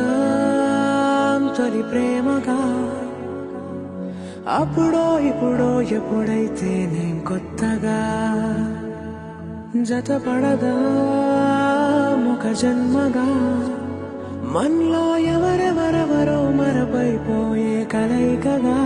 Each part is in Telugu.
మొదలవుదాం తొలి ప్రేమగా అప్పుడో ఇప్పుడో ఎప్పుడైతే నేను కొత్తగా జతపడదా ఒక జన్మగా మనలో ఎవరెవరెవరో మరపైపోయే కలయికగా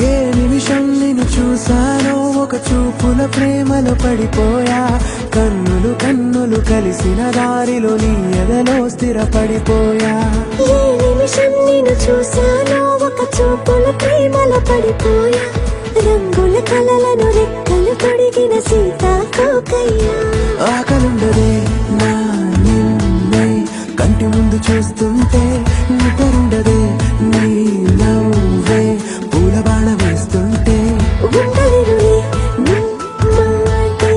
ఏ నిమిషం నిన్ను చూసానో ఒక చూపుల ప్రేమలో పడిపోయా కన్నులు కన్నులు కలిసిన దారిలో నీ ఎదలో స్థిరపడిపోయా ఏ నిమిషం నిన్ను చూసానో ఒక చూపుల ప్రేమలో పడిపోయా రంగుల కలలను రెక్కలు తొడిగిన సీతాకోకయ్యా ఆకలుండదే నా నిన్నే కంటి ముందు చూస్తుంటే నిద్రుండదే నీ నవ్వే పూల బాణ వేస్తుంటే ఉండలేనులే నీ మాటే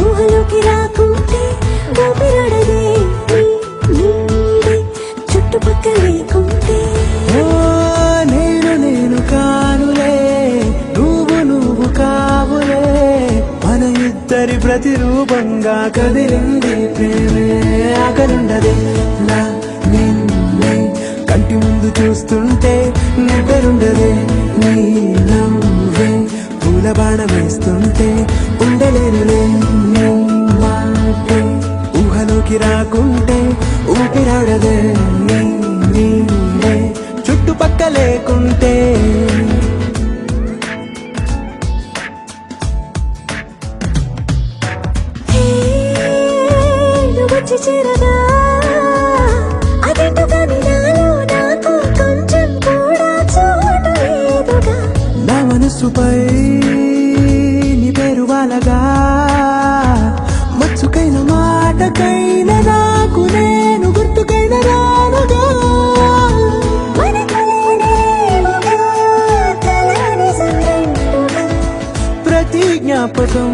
ఊహలోకి రాకుంటే ఊపిరాడదే నీ నీడే చుట్టుపక్కల లేకుంటే ఓ నేను కానులే నువ్వు కావులే మన ఇద్దరి ప్రతిరూపంగా కదిలింది ప్రేమే ఆకలుండదే నా నిన్నే కంటి ముందు చూస్తుంటే నిద్రుండదే నీ నవ్వే పూల బాణ వేస్తుంటే ఉండలేనులే నీ మాటే ఊహలోకి రాకుంటే ఊపిరాడదే నీ నీడే చుట్టుపక్క లేకుంటే హే నువ్వు వచ్చి చేరగా అదేంటో కానీ నాలో నాకు కొంచెం కూడా చోటు లేదుగా నా మనసుపై నీ పేరు వాలగా మచ్చుకైన మాటకైన నాకు నేను గుర్తుకైన రానుగా మన కలనేమోగా కలని సంరెండుగా ప్రతి జ్ఞాపకం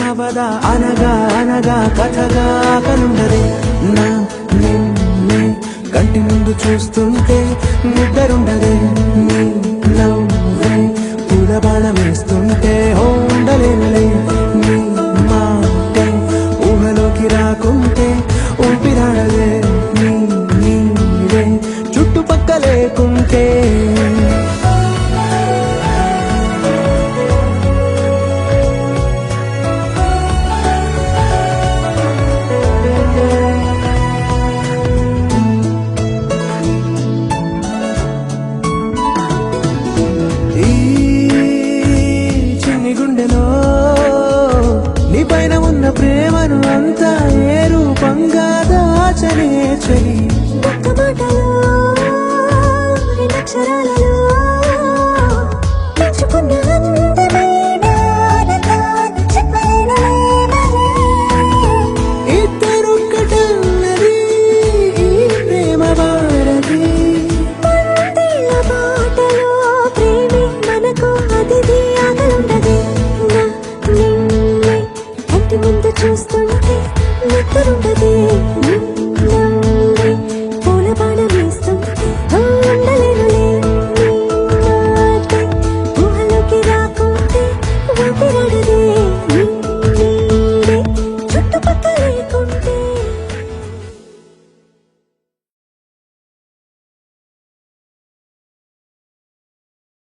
అవదా అనగా అనగా కథగా కనుండదే నా నిన్నే కంటి ముందు చూస్తుంటే నిద్రుండదే నీ నవ్వే పూల బాణ వేస్తుంటే ఉండలేనులే నీ మాటే ఊహలోకి రాకుంటే ఊపిరాడదే నీ నీడే చుట్టుపక్క లేకుంటే ఈ చిన్ని గుండెలో నీ పైన ఉన్న ప్రేమను అంతా ఏ రూపంగా దాచనే చెలి ఒక్క మాటలో రెండక్షరాలలో పెంచుకున్న అందమైన ఆనందాన్ని చెప్పలేనులే ఇద్దరొక్కటన్నది ఈ ప్రేమ భారతి పందిళ్ళ బాటలో ప్రేమే మనకు అతిథి ఆగలుండదే నా నిన్నే కంటి ముందు చూస్తుంటే నిద్రుండదే నీ